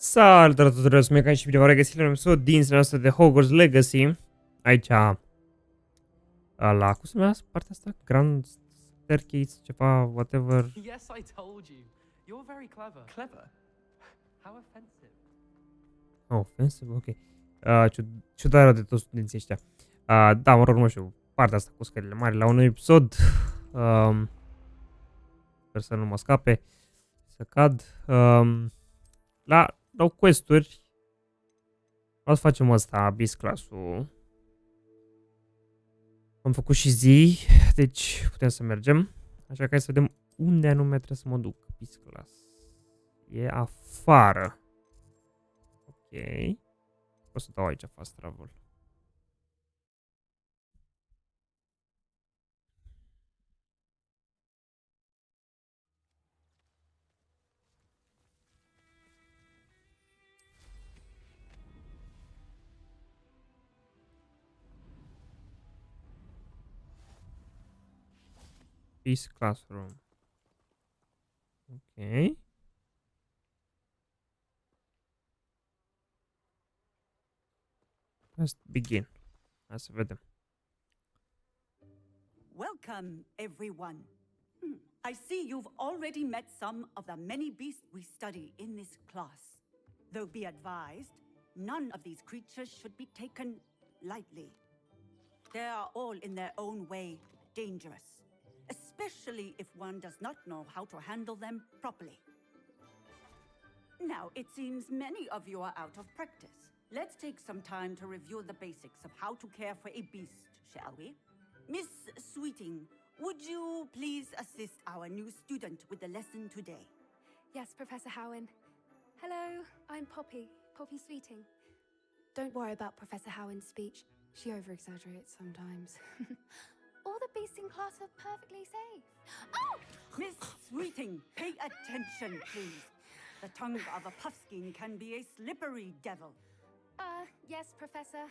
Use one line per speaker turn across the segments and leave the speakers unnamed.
Salutare tuturor, sunt Mecan și bine v-am regăsit la un episod din seria noastră de Hogwarts Legacy. Aici, la, cum se numea partea asta? Grand Staircase, ceva, whatever.
Yes, I told you. You're very clever. Clever? How offensive.
Oh, offensive, ok. Ciudarea de toți studenții ăștia. Da, mă rog, nu știu, partea asta cu scările mari la un episod. Sper să nu mă scape, să cad. Dau quest-uri. O să facem ăsta, bis clasul. Am făcut și zi, deci putem să mergem. Așa că hai să vedem unde anume trebuie să mă duc. Bis class. E afară. Ok. O să dau aici fast travel. Peace classroom. Ok. Let's begin. Hai să vedem.
Welcome, everyone. I see you've already met some of the many beasts we study in this class. Though be advised, none of these creatures should be taken lightly. They are all in their own way dangerous, especially if one does not know how to handle them properly. Now, it seems many of you are out of practice. Let's take some time to review the basics of how to care for a beast, shall we? Miss Sweeting, would you please assist our new student with the lesson today?
Yes, Professor Howen. Hello, I'm Poppy Sweeting. Don't worry about Professor Howen's speech. She over-exaggerates sometimes. All the beasts in class are perfectly safe. Oh!
Miss Sweeting, pay attention, please. The tongue of a puffskein can be a slippery devil.
Yes, Professor.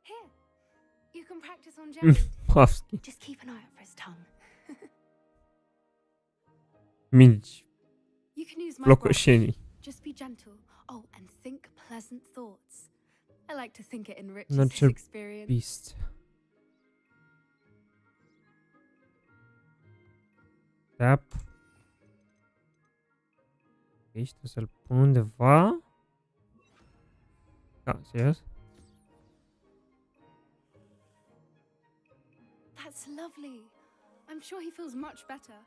Here, you can practice on Gerald.
Puffskein.
Just keep an eye out for his tongue.
Mici.
You can use my
Locoșenii.
brush. Just be gentle. Oh, and think pleasant thoughts. I like to think it enriches
Nurture
his experience.
Beast. Tap. Aici trebuie să-l pun undeva. Da, serios?
That's lovely. I'm sure he feels much better.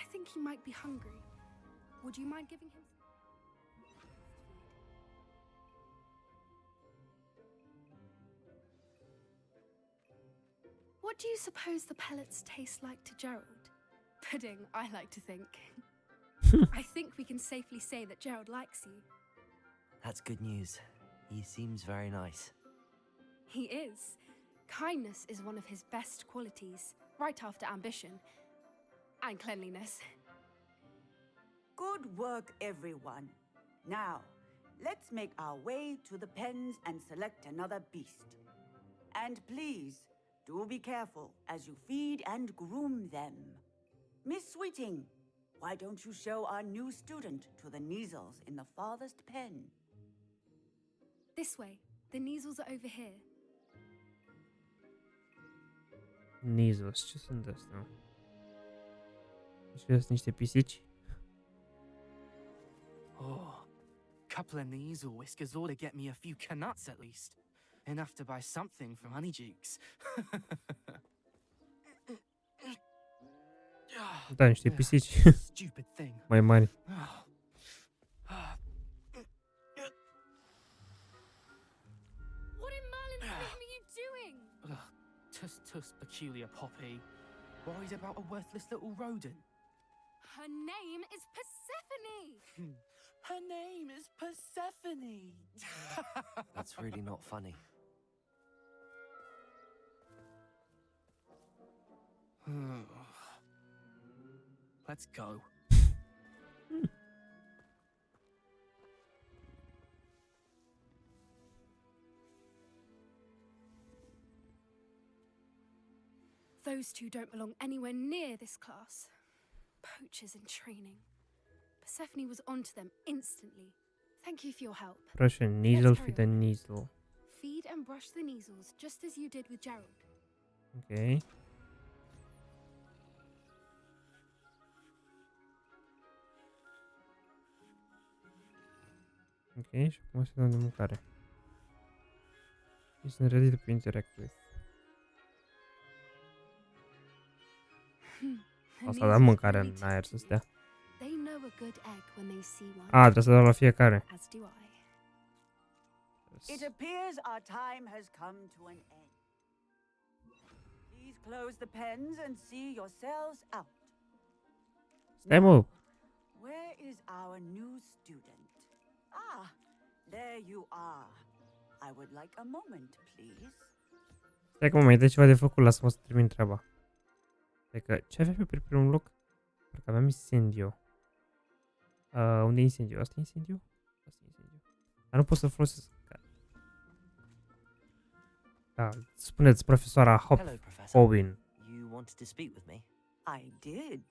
I think he might be hungry. Would you mind giving him some? What do you suppose the pellets taste like to Gerald? Pudding, I like to think. I think we can safely say that Gerald likes you.
That's good news. He seems very nice.
He is. Kindness is one of his best qualities, right after ambition and cleanliness.
Good work, everyone. Now, let's make our way to the pens and select another beast. And please, do be careful as you feed and groom them. Miss Sweeting, why don't you show our new student to the Neasels in the farthest pen?
This way. The Neasels are over here.
Nizos, ce sunt astea? Sunt niște pisici?
Oh, couple of knees or whiskers ought to get me a few canuts at least. Enough to buy something from Honeydukes.
Da, niște pisici
Stupid thing.
mai mari.
What in Merlin's name are you doing?
Tuss, peculiar Poppy. Worried about a worthless little rodent.
Her name is Persephone.
Her name is Persephone.
That's really not funny.
Let's go.
Those two don't belong anywhere near this class. Poachers in training. Persephone was onto them instantly. Thank you for your help.
Brush a needle, feed a needle.
Feed and brush the needles just as you did with Gerald.
Ok. Ok, și acum să dăm de mâncare. Sunt ready to interact with. O să dăm mâncare în aer să stea.
They know a good egg when they see one.
A, trebuie să dau la fiecare.
As do I.
It appears our time has come to an end. Please close the pens and see yourselves out.
Stai, mă!
Where is our new student? Ah, there you are. I would like a moment, please.
Stai că mă mai dă ceva de făcut, lasă-mă să termin treaba. Stai că, ce aveam pe primul loc? Parcă aveam incendio. Unde e incendio? Asta e incendio? Asta e incendio. Dar nu pot să folosesc. Da, spuneți, profesoara
Hello, Professor.
Hopin.
You wanted to speak with me?
I did.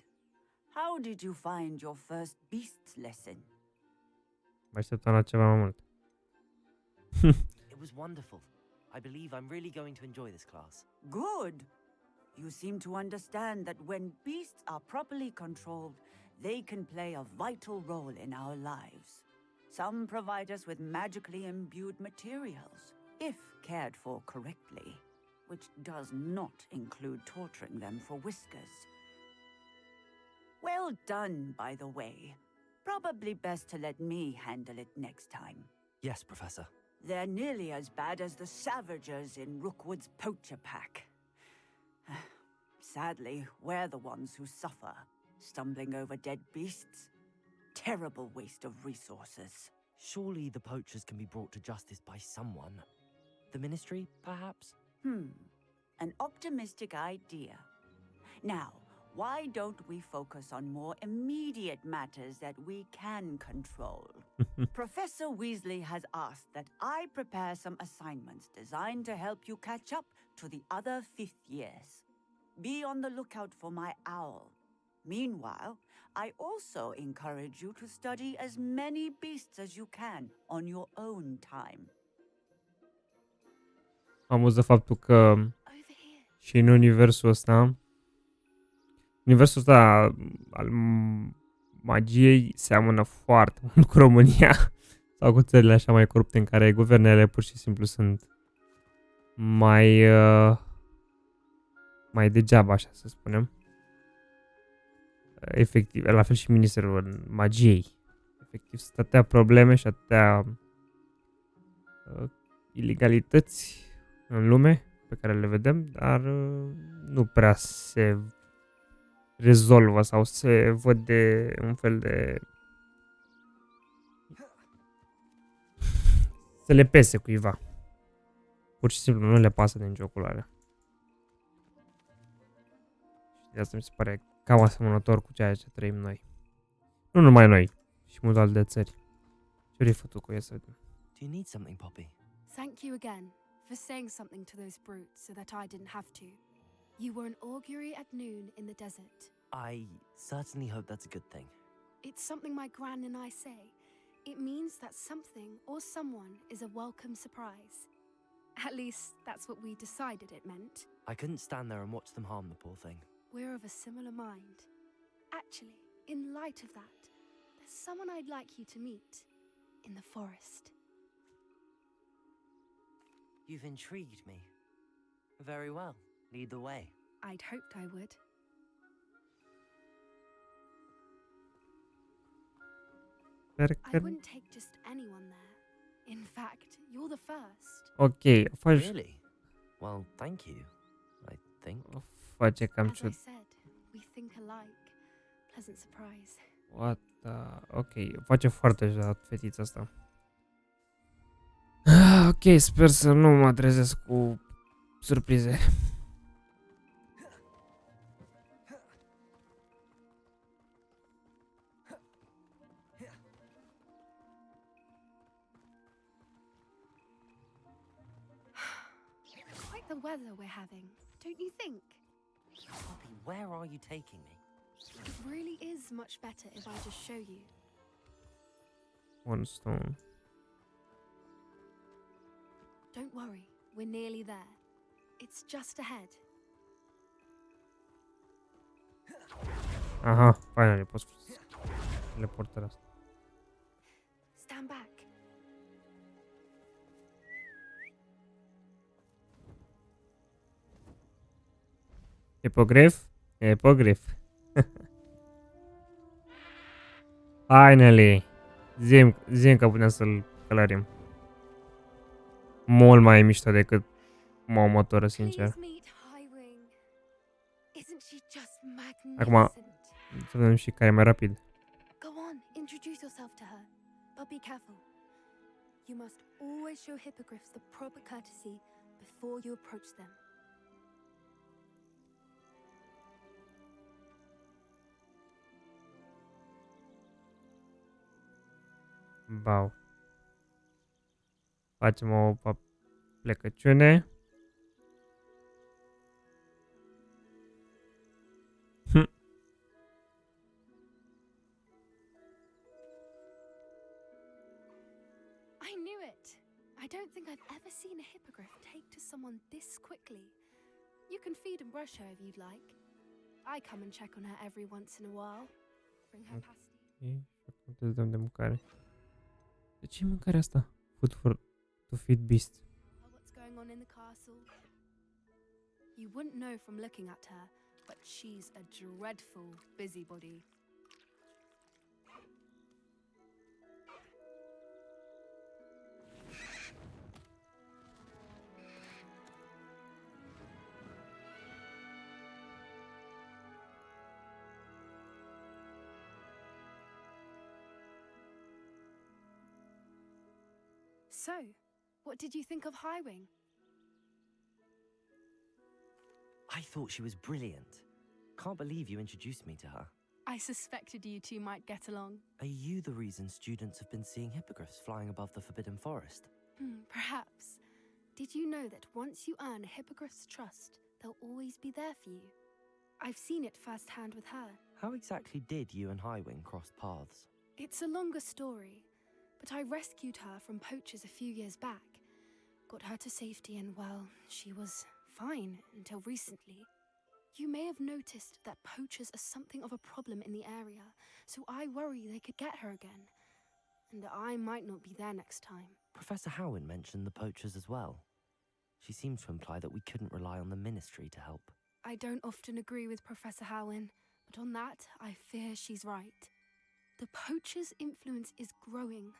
How did you find your first beasts lesson?
Mă așteptam la ceva mai mult.
It was wonderful. I believe I'm really going to enjoy this class.
Good. You seem to understand that when beasts are properly controlled, they can play a vital role in our lives. Some provide us with magically imbued materials, if cared for correctly, which does not include torturing them for whiskers. Well done, by the way. Probably best to let me handle it next time.
Yes, Professor.
They're nearly as bad as the Savagers in Rookwood's poacher pack. Sadly, we're the ones who suffer, stumbling over dead beasts. Terrible waste of resources.
Surely the poachers can be brought to justice by someone. The Ministry, perhaps?
An optimistic idea. Now, why don't we focus on more immediate matters that we can control? Professor Weasley has asked that I prepare some assignments designed to help you catch up to the other fifth years. Be on the lookout for my owl. Meanwhile, I also encourage you to study as many beasts as you can on your own time.
Amuză faptul că
Over here.
și în universul ăsta al magiei seamănă foarte mult cu România sau cu țările așa mai corupte în care guvernele pur și simplu sunt mai degeaba, așa să spunem. Efectiv, la fel și Ministerul Magiei. Efectiv, sunt atâtea probleme și atâtea ilegalități în lume pe care le vedem, dar nu prea se rezolvă sau se văd de un fel de să le pese cuiva. Pur și simplu nu le pasă de nicio culoare. Și de asta mi se pare cam asemănător cu ceea ce trăim noi. Nu numai noi, și multe alte țări. Ce vrei făcut cu ea să vedem?
Do you need something, Poppy?
Thank you again for saying something to those brutes so that I didn't have to. You were an augury at noon in the desert.
I certainly hope that's a good thing.
It's something my gran and I say. It means that something or someone is a welcome surprise. At least that's what we decided it meant.
I couldn't stand there and watch them harm the poor thing.
We're of a similar mind. Actually, in light of that, there's someone I'd like you to meet in the forest.
You've intrigued me. Very well. Lead the way.
I'd hoped I would. I wouldn't take just anyone there. In fact, you're the first.
Ok, faci,
Really? Well, thank you. I think.
face cam
As I
ciudat.
said, we think alike. Pleasant surprise.
What the... Ok, face foarte ciudat fetița asta. Ok, sper să nu mă trezesc cu surprize.
Quite the weather we're having, don't you think?
Poppy, where are you taking me?
It really is much better if I just show you.
One stone.
Don't worry, we're nearly there. It's just ahead.
Aha, finally, pot să teleportarea asta.
Stand back.
Epogrif? Epogrif. Finally! Zim că putem să-l călărim. Mult mai mișto decât motoră, sincer.
Please meet Highwing. Isn't she just
Acum,
magnificent?
să vedem și care e mai rapid.
Go on, introduce yourself to her. But be careful. You must always show hippogriffs the proper courtesy before you approach them.
Bau. Facem o plecăciune.
I knew it. I don't think I've ever seen a hippogriff take to someone this quickly. You can feed and brush her if you'd like. I come and check on her every once in a while. Bring her pasty.
Și acum te dăm de mâncare. De ce e mâncarea asta? Food for to feed beast.
What's going on in the castle? You wouldn't know from looking at her, but she's a dreadful busybody. So, what did you think of Highwing?
I thought she was brilliant. Can't believe you introduced me to her.
I suspected you two might get along.
Are you the reason students have been seeing hippogriffs flying above the Forbidden Forest?
Perhaps. Did you know that once you earn a hippogriff's trust, they'll always be there for you? I've seen it firsthand with her.
How exactly did you and Highwing cross paths?
It's a longer story, but I rescued her from poachers a few years back. Got her to safety and, well, she was fine until recently. You may have noticed that poachers are something of a problem in the area, so I worry they could get her again. And I might not be there next time.
Professor Howen mentioned the poachers as well. She seemed to imply that we couldn't rely on the ministry to help.
I don't often agree with Professor Howen, but on that, I fear she's right. The poachers' influence is growing.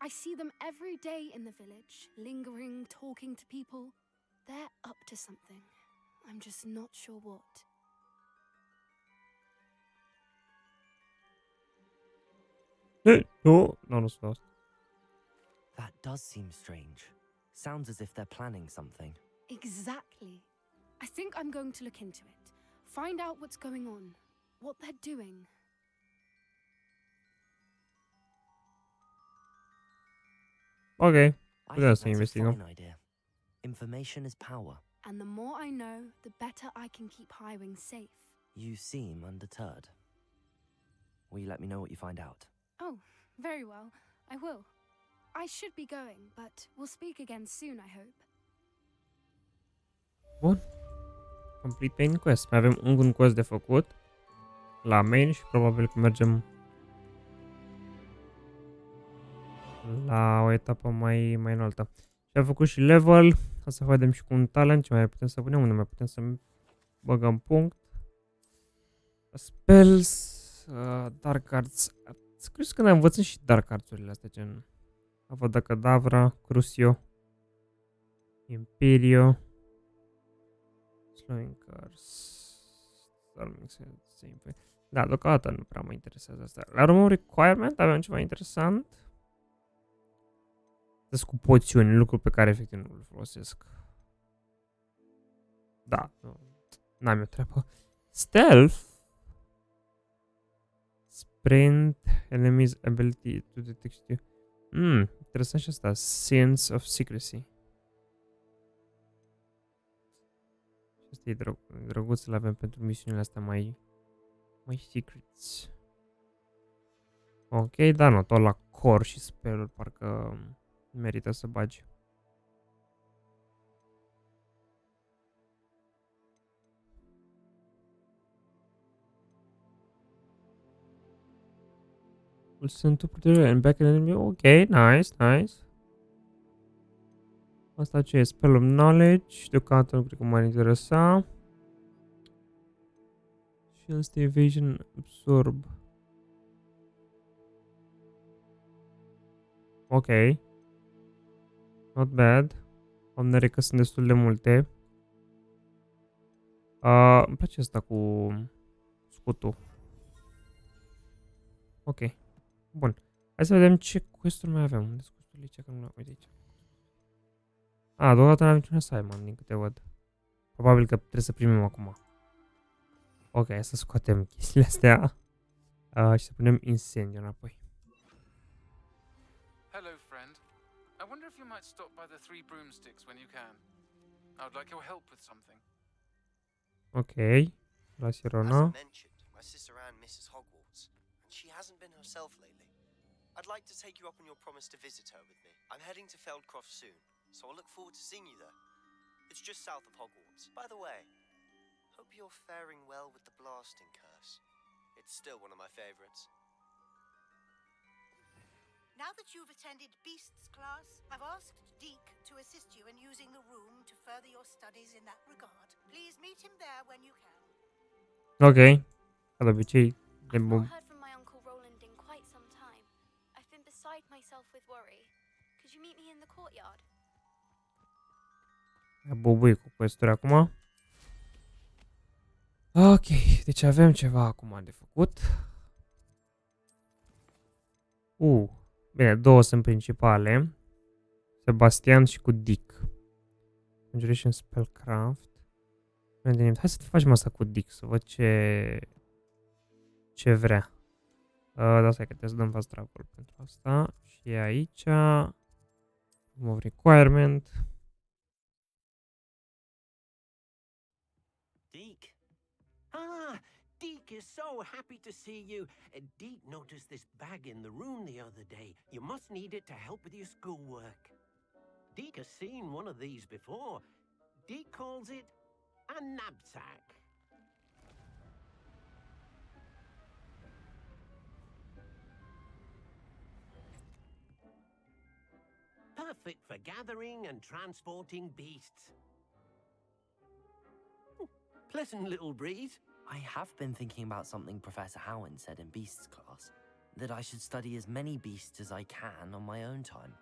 I see them every day in the village, lingering, talking to people. They're up to something. I'm just not sure what.
Nu, nu sunt asta.
That does seem strange. Sounds as if they're planning something.
Exactly. I think I'm going to look into it. Find out what's going on, what they're doing.
Ok,
I
putem
think
să
that's a
investigăm.
fine idea. Information is power.
And the more I know, the better I can keep Highwing safe.
You seem undeterred. Will you let me know what you find out?
Oh, very well. I will. I should be going, but we'll speak again soon, I hope.
Bun. Complete main quest. Mai avem un quest de făcut la main și probabil că mergem la o etapă mai înaltă. Și am făcut și level. O să vedem și cu un talent ce mai putem să punem. Unde mai putem să băgăm punct. Spells, Dark Arts. Scris că ne învățăm și Dark Arts-urile astea, gen Avada Kedavra, Crucio, Imperio, Slowing Cars, da, deocamdată nu prea mă interesează asta. La urmă, requirement, avem ceva interesant. Sunt cu poțiuni, lucruri pe care efectiv nu le folosesc. Da, n-am eu treabă. Stealth. Sprint, enemies ability to detect you. Interesant și asta. Sense of secrecy. Asta e drăguț să le avem pentru misiunile astea mai secrets. Ok, da, nu, tot la decor și speluri, parcă merită să bagi. Listen to protect and back enemy. Ok, nice, nice. Asta ce e? Spell of Knowledge. Deocamdată nu cred că m-ar interesa. Shields the evasion absorb. Ok. Not bad. Am nere că sunt destul de multe. Îmi place asta cu scutul. Ok. Bun. Hai să vedem ce quest-uri mai avem. Unde sunt quest-urile aici? Că nu uite aici. Deocamdată n-am niciun assignment, din câte văd. Probabil că trebuie să primim acum. Ok, hai să scoatem chestiile astea. Și să punem incendiu înapoi.
Hello, friend. I wonder if you might stop by the Three Broomsticks when you can. I would like your help with something.
Ok. La
As I
Sirona.
mentioned, my sister Anne misses Hogwarts, and she hasn't been herself lately. I'd like to take you up on your promise to visit her with me. I'm heading to Feldcroft soon, so I'll look forward to seeing you there. It's just south of Hogwarts. By the way, hope you're faring well with the blasting curse. It's still one of my favorites.
Now that you've attended Beasts class, I've asked Deke to assist you in using the room to further your studies in that regard. Please meet him there when you can.
Ok. Ca de obicei, de
I've
bun.
not heard from my Uncle Roland in quite some time. I've been beside myself with worry. Could you meet me in the courtyard?
Bubui cu quest-uri acum. Ok, deci avem ceva acum de făcut. Bine, două sunt principale. Sebastian și cu Dick. Conjuration Spellcraft. Hai să facem asta cu Dick, să văd ce vrea. Da, stai că trebuie să dăm fast travel pentru asta. Și aici remove requirement.
Deke. Ah, Deke is so happy to see you. Deke noticed this bag in the room the other day. You must need it to help with your schoolwork. Deke has seen one of these before. Deke calls it a knapsack. Perfect for gathering and transporting beasts. Pleasant little breeze.
I have been thinking about something Professor Howin said in Beasts class, that I should study as many beasts as I can on my own time.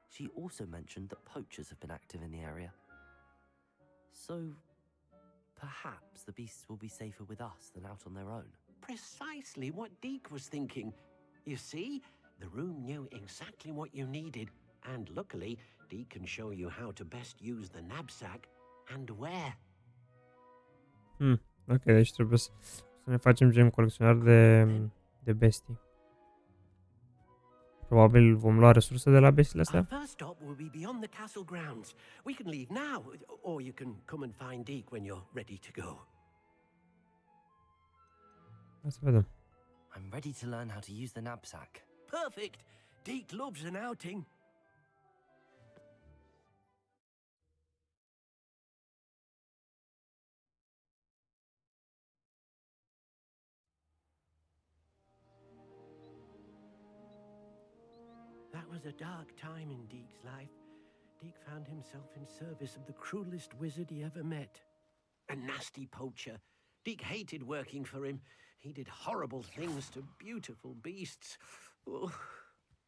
She also mentioned that poachers have been active in the area. So, perhaps the beasts will be safer with us than out on their own.
Precisely what Deke was thinking. You see, the room knew exactly what you needed, and luckily, Deke can show you how to best use the knapsack and where.
Ok, deci trebuie să ne facem gen colecționar de bestii. Probabil vom lua resurse de la bestiile
Our
astea.
first stop will be beyond the castle grounds. We can leave now, or you can come and find Deke when you're ready to go.
Hai să vedem.
I'm ready to learn how to use the knapsack.
Perfect. Deke loves an outing. That was a dark time in Deke's life. Deke found himself in service of the cruelest wizard he ever met. A nasty poacher. Deke hated working for him. He did horrible things to beautiful beasts. Oh,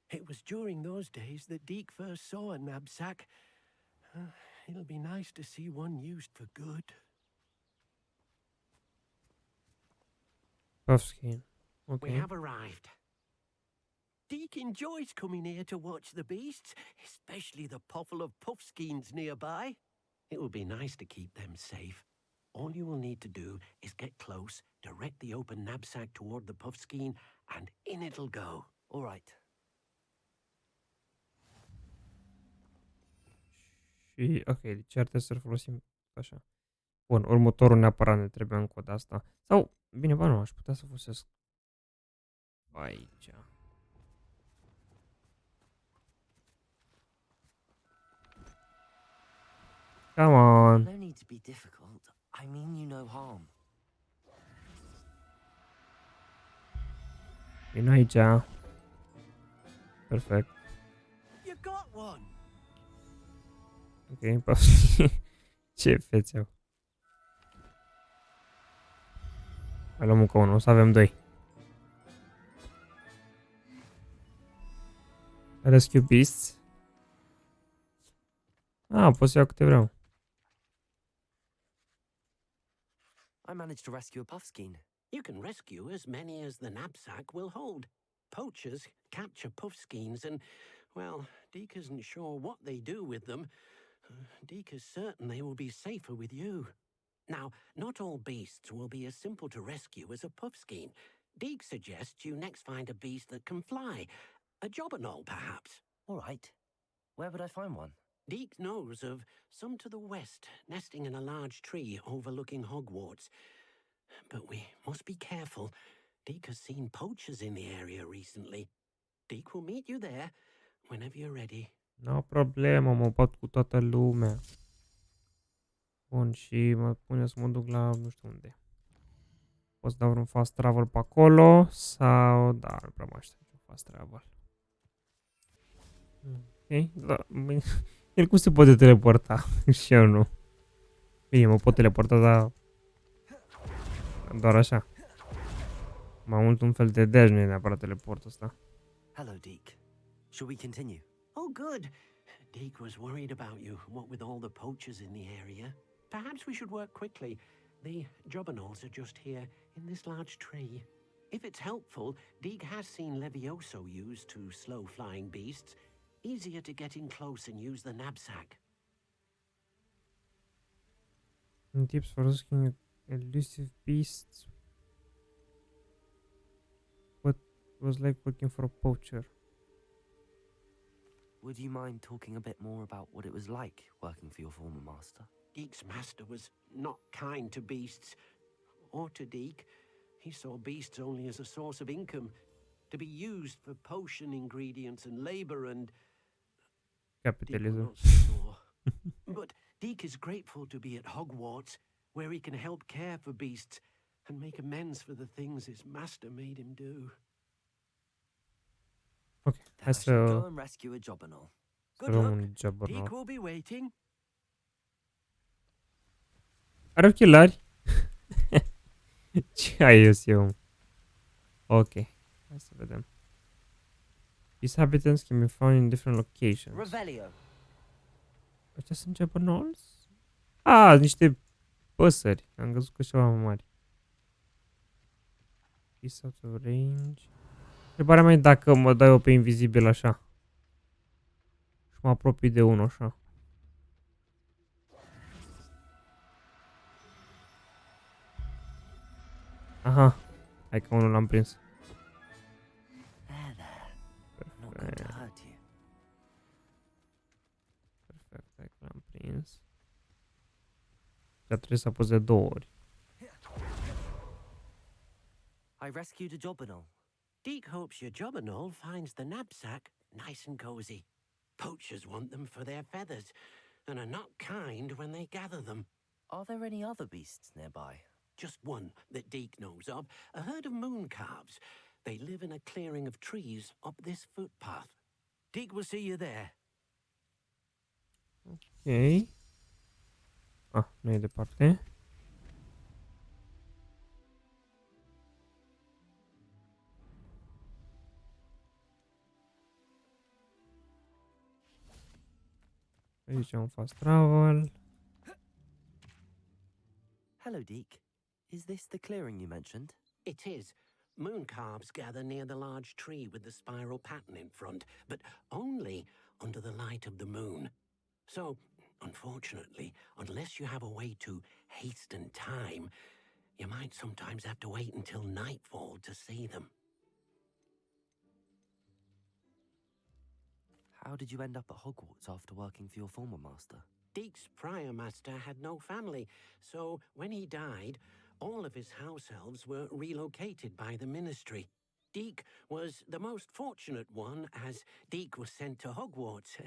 it was during those days that Deke first saw a knapsack. It'll be nice to see one used for good.
Puffskein. Ok.
We have arrived. Deke enjoys coming here to watch the beasts, especially the potful of puffskeins nearby. It will be nice to keep them safe. All you will need to do is get close, direct the open knapsack toward the puffskein, and in it'll go.
All right.
Și, ok, deci ar trebui să-l folosim așa. Bun, următorul neapărat ne trebuie încă o de asta. Sau, bine, bă, nu, aș putea să folosesc aici. Come on.
No need to be difficult. I mean you no harm.
Vino aici. Perfect.
You got one.
Ok, ce fețe au. Mai luăm încă unul, o să avem 2. Rescue Beasts. Ah, pot să iau câte vreau.
I managed to rescue a puffskein.
You can rescue as many as the knapsack will hold. Poachers capture puffskeins and, well, Deke isn't sure what they do with them. Deke is certain they will be safer with you. Now, not all beasts will be as simple to rescue as a puffskein. Deke suggests you next find a beast that can fly. A jobberknoll, perhaps.
All right. Where would I find one?
Deke knows of some to the west, nesting in a large tree overlooking Hogwarts. But we must be careful. Deke has seen poachers in the area recently. Deke will meet you there whenever you're ready.
No problemă, mă pot cu toată lumea. Bun, și mă pune să mă duc la nu știu unde. Pot să dau un fast travel pe acolo sau... Da, nu prea mă aștept un fast travel. Ok, da. El cum se poate teleporta? Și eu nu. Bine, mă pot teleporta, dar... Doar așa. Mai mult un fel de dash, nu e neapărat teleportul ăsta.
Hello, Deke. Shall we continue?
Oh, good. Deke was worried about you, what with all the poachers in the area. Perhaps we should work quickly. The jobberknolls are just here, in this large tree. If it's helpful, Deke has seen Levioso used to slow flying beasts. Easier to get in close and use the knapsack.
Tips for rescuing elusive beasts. What was like working for a poacher?
Would you mind talking a bit more about what it was like working for your former master?
Deke's master was not kind to beasts, or to Deke. He saw beasts only as a source of income, to be used for potion ingredients and labor and... Deke will
Capitalism.
not say more. But Deke is grateful to be at Hogwarts, where he can help care for beasts and make amends for the things his master made him do.
Ok,
Then
hai
I shall
să
go and rescue a jobberknoll.
Good
luăm
luck.
un jobberknoll.
Deke will be waiting.
Are ochelari? Ce ai eu? Ok, hai să vedem. These habitants can be found in different locations.
Revelio.
Ăștia sunt jobberknolls? Ah, niște păsări. Am văzut că ceva mai mari. Peace out of range. Întrebarea mea e dacă mă dau eu pe invizibil așa. Și mă apropii de unul așa. Aha. Hai că unul l-am prins.
There, there. Not going to hurt you.
Perfect, hai că l-am prins. Dar trebuie să apăs de 2 ori.
I rescued a jobberknoll.
Deke hopes your jobberknoll finds the knapsack nice and cozy. Poachers want them for their feathers, and are not kind when they gather them.
Are there any other beasts nearby?
Just one that Deke knows of, a herd of moon calves. They live in a clearing of trees up this footpath. Deke will see you there.
Ok. Ah, nu e departe. Aici e un fast travel.
Hello, Deke. Is this the clearing you mentioned?
It is. Moon calves gather near the large tree with the spiral pattern in front, but only under the light of the moon. So, unfortunately, unless you have a way to hasten time, you might sometimes have to wait until nightfall to see them.
How did you end up at Hogwarts after working for your former master?
Deke's prior master had no family, so when he died, all of his house elves were relocated by the ministry. Deke was the most fortunate one, as Deke was sent to Hogwarts.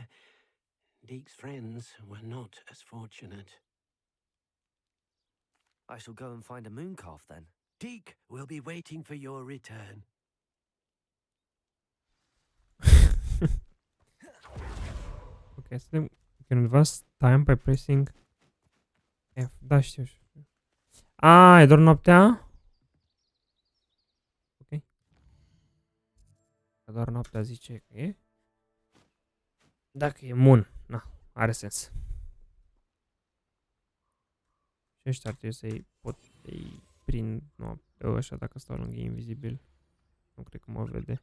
Deke's friends were not as fortunate.
I shall go and find a moon calf then.
Deke will be waiting for your return.
Ok, să vedem. You can advance time by pressing F. Da, știu. E doar noaptea? Ok. Doar noaptea zice că e. Dacă e moon, are sens. Și ăștia ar trebui să-i pot să-i prind noaptea ăștia dacă stau lângă invizibil. Nu cred că mă vede.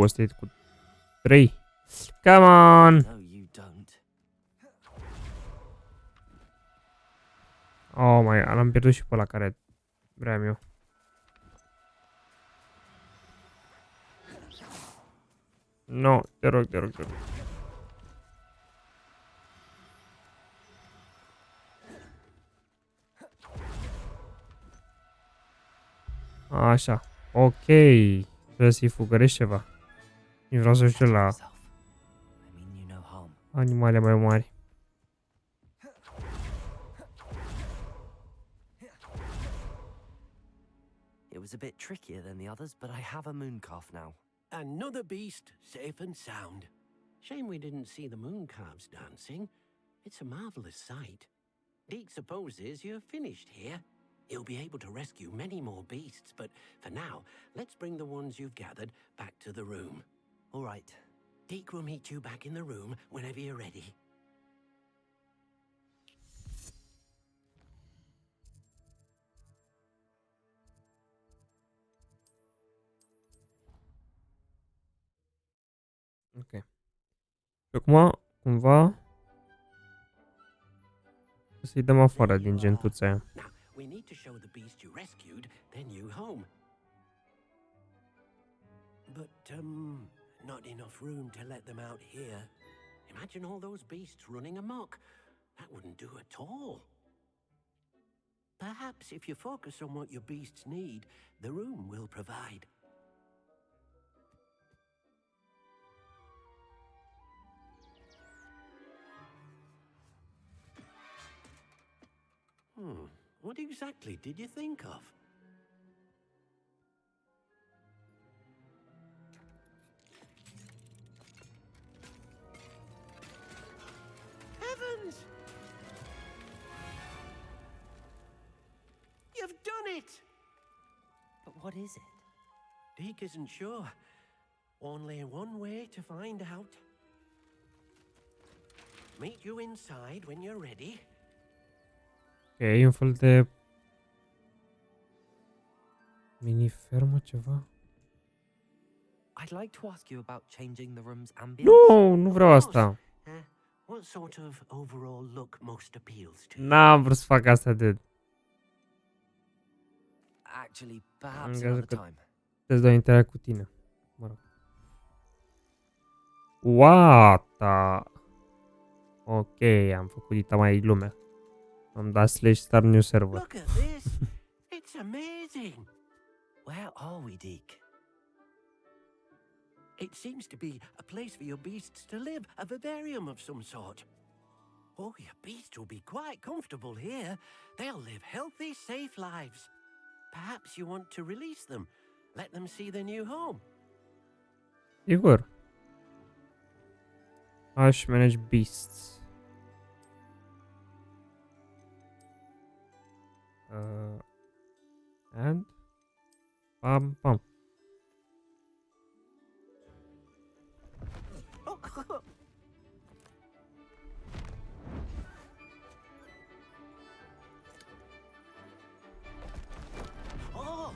Ăsta e cu 3. Come on!
No, you don't.
Oh my, l-am pierdut și pe ăla care vreau eu. No, te rog. Așa, ok. Trebuie să-i fugărești ceva. Nu vreau să știu la animale mai mari.
It was a bit trickier than the others, but I have a moon calf now.
Another beast, safe and sound. Shame we didn't see the moon calves dancing. It's a marvelous sight. Deke supposes you're finished here. He'll be able to rescue many more beasts, but for now, let's bring the ones you've gathered back to the room.
All right.
Deke will meet you back in the room whenever you're ready.
Ok. Și acum, cumva, să-i dăm afară din gentuța aia.
Now, we need to show the beast you rescued their new home. But, not enough room to let them out here. Imagine all those beasts running amok. That wouldn't do at all. Perhaps if you focus on what your beasts need, the room will provide. What exactly did you think of? Heavens! You've done it!
But what is it?
Deke isn't sure. Only one way to find out. Meet you inside when you're ready.
Ok, e un fel de mini-fermă ceva.
I'd like to ask you about changing the room's ambience.
Nu vreau asta.
What sort of overall look most appeals to you?
N-am vrut să fac asta, dude.
Actually, perhaps another time.
Trebuie să dau interact cu tine. Mă rog. What? Ok, am făcut dita mai lumea. Am dat slash start new server.
Look at this! It's amazing!
Where are we, Deke?
It seems to be a place for your beasts to live, a vivarium of some sort. Oh, your beasts will be quite comfortable here. They'll live healthy, safe lives. Perhaps you want to release them, let them see their new home.
Sigur. Aș manage beasts. And pam pam.
Oh!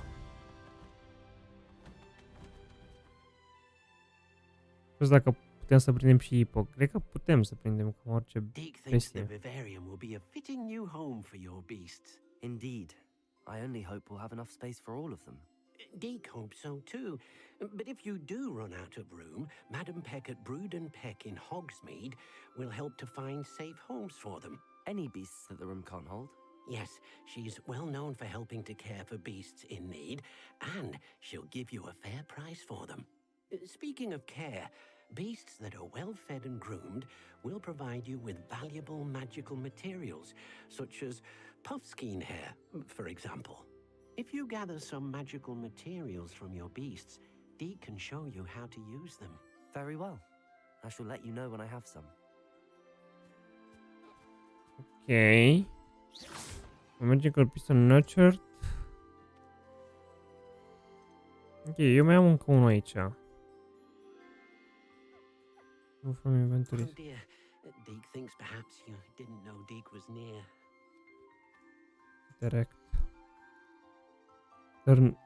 Nu știu dacă putem să prindem și ipo. Cred că putem să prindem cam orice
Deke thinks the
bestie.
vivarium will be a fitting new home for your beasts.
Indeed. I only hope we'll have enough space for all of them.
Deke hopes so too. But if you do run out of room, Madam Peck at Brood and Peck in Hogsmeade will help to find safe homes for them.
Any beasts that the room can't hold?
Yes, she's well known for helping to care for beasts in need, and she'll give you a fair price for them. Speaking of care, beasts that are well fed and groomed will provide you with valuable magical materials, such as puffskein hair, for example. If you gather some magical materials from your beasts, Deke can show you how to use them.
Very well. I shall let you know when I have some.
Ok. A magical piece of nurtured. Ok, eu mai am încă unul aici. From inventory.
Oh dear, Deke thinks perhaps you didn't know Deke was near.
Direct. Turn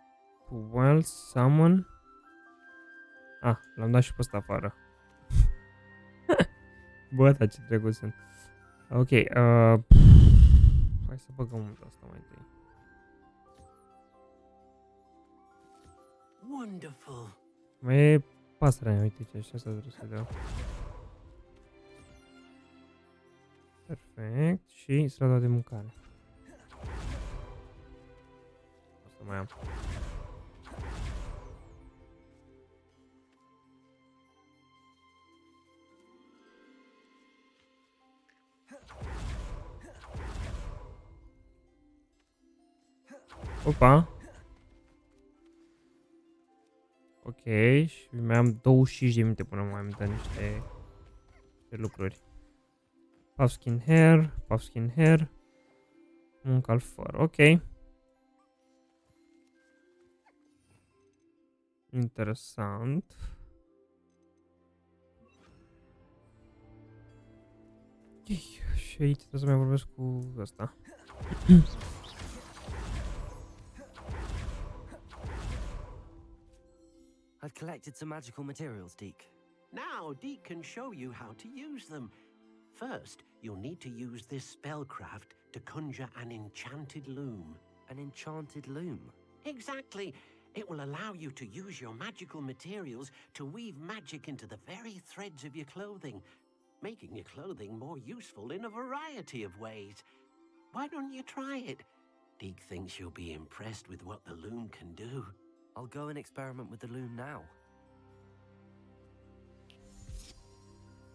to well, summon. Ah, l-am dat și pe ăsta afară. Bă, dar ce drăguț sunt. Ok, hai să băgăm asta mai întâi.
Wonderful.
Mai e pasărea mea, uite ce, și asta trebuie să dau. Perfect, și să dau de mâncare. Asta mai am. Opa. Ok, și mai am 25 de minute până mai am dat niște lucruri. Puffskin hair, muncă al făr, ok. Interesant. Ok, și aici trebuie să mai vorbesc cu ăsta.
I've collected some magical materials, Deke.
Now Deke can show you how to use them. First, you'll need to use this spellcraft to conjure an enchanted loom.
An enchanted loom?
Exactly. It will allow you to use your magical materials to weave magic into the very threads of your clothing, making your clothing more useful in a variety of ways. Why don't you try it? Deke thinks you'll be impressed with what the loom can do.
I'll go and experiment with the loom now.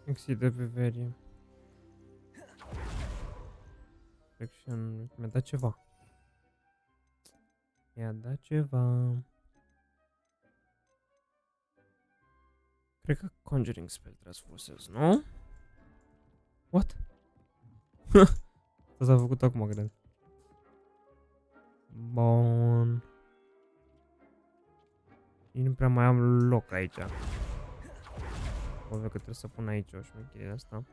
Exceed pe verie. Section. Mi-a dat ceva. Cred că Conjuring Spell trebuie să folosesc, nu? What? Asta s-a făcut acum, cred. Bun. Nu prea mai am loc aici. Probabil că trebuie să pun aici o șmecherie asta.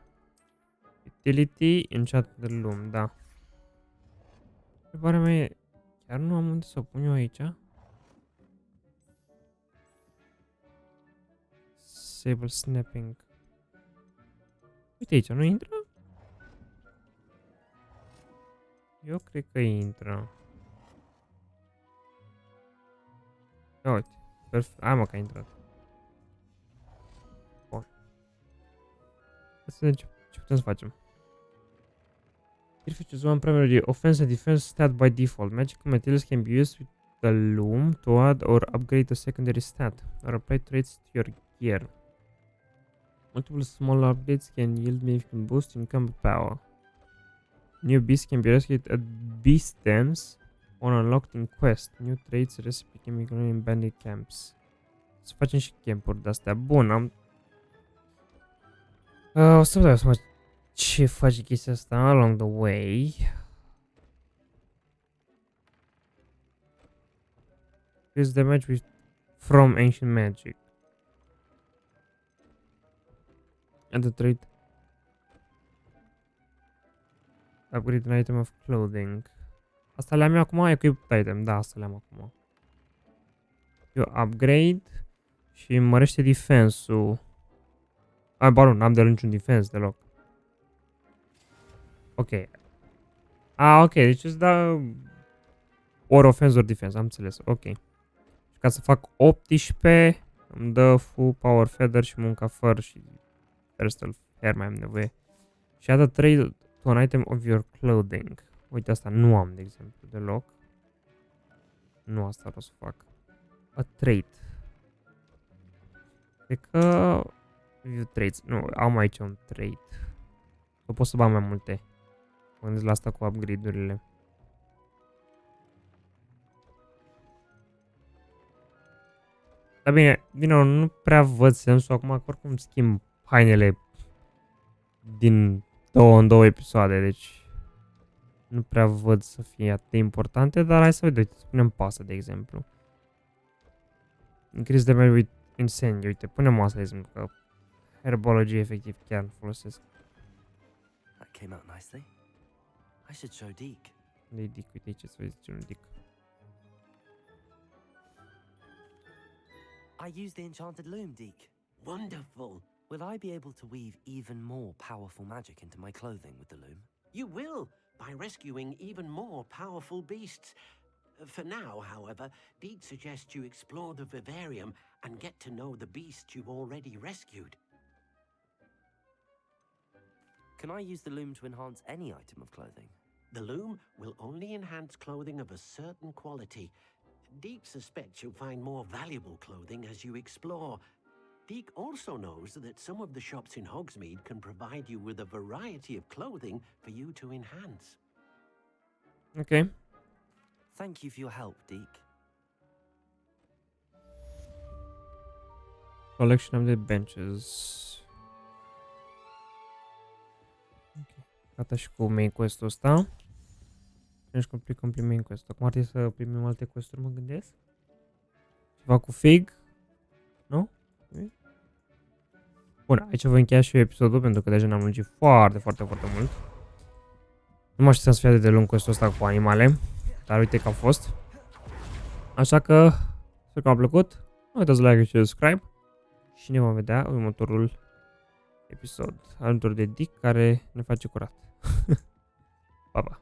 Utility, Enchanted Loom, da. Întrebarea mea e, chiar nu am unde să o pun eu aici? Sable Snapping. Uite aici, nu intră? Eu cred că intră. Ia uite. Perfect. Hai mă că a intrat. Bun. Hai să vedem ce putem să facem. Here features one primary offense and defense stat by default. Magical materials can be used with the loom to add or upgrade a secondary stat or apply traits to your gear. Multiple small upgrades can yield significant boost in combat power. New beasts can be rescued at beast dens on unlocked in quest. New traits recipe can be grown in bandit camps. Să facem și campuri de-astea. Bun, am... o să vedem să fac ce face chestia asta along the way. Increase damage from ancient magic. And the trait. Upgrade an item of clothing. Asta le-am eu acum, equipped item. Da, asta le-am acum. Eu upgrade și mărește defense-ul. Ba nu, n-am de niciun defense deloc. Ok. Ok, deci îți dă ori offense, ori defense, am înțeles, ok. Și ca să fac 18, îmi dă full power feather și munca făr și crystal hair mai am nevoie. Și adă 3 to an item of your clothing. Uite, asta nu am, de exemplu, deloc. Nu asta o să fac. A trait. Cred că... View traits. Nu, am aici un trait. Că pot să bag mai multe. Mă gândesc la asta cu upgrade-urile. Dar bine, din nou, nu prea văd sensul acum, că oricum schimb hainele din 2 în 2 episoade, deci nu prea văd să fie atât de importante, dar hai să vedem, uite, punem pasă, de exemplu. Increase the value with incendiu, uite, punem asta, de exemplu, că herbology efectiv chiar folosesc.
That came out nicely. I should show Deke.
De Dick, uite ce să vezi ce un Dick.
I used the enchanted loom, Deke.
Wonderful.
Will I be able to weave even more powerful magic into my clothing with the loom?
You will, by rescuing even more powerful beasts. For now, however, Deke suggests you explore the vivarium and get to know the beasts you've already rescued.
Can I use the loom to enhance any item of clothing?
The loom will only enhance clothing of a certain quality. Deke suspects you'll find more valuable clothing as you explore. Deke also knows that some of the shops in Hogsmeade can provide you with a variety of clothing for you to enhance.
Ok.
Thank you for your help, Deke.
Collection of the benches. Ok. Gata și cu main quest-ul ăsta. Deci complete main quest. Acum ar trebui să primim alte quest-uri, mă gândesc. Ceva cu fig. Nu? Bun, aici voi încheia și eu episodul, pentru că deja ne-am lungit foarte mult. Nu mă așteptam să fie atât de lung quest-ul ăsta cu animale. Dar uite că a fost. Așa că, sper că v-a plăcut. Nu uitați să like și subscribe. Și ne vom vedea în următorul episod. Alături de Dick, care ne face curat. Pa, pa!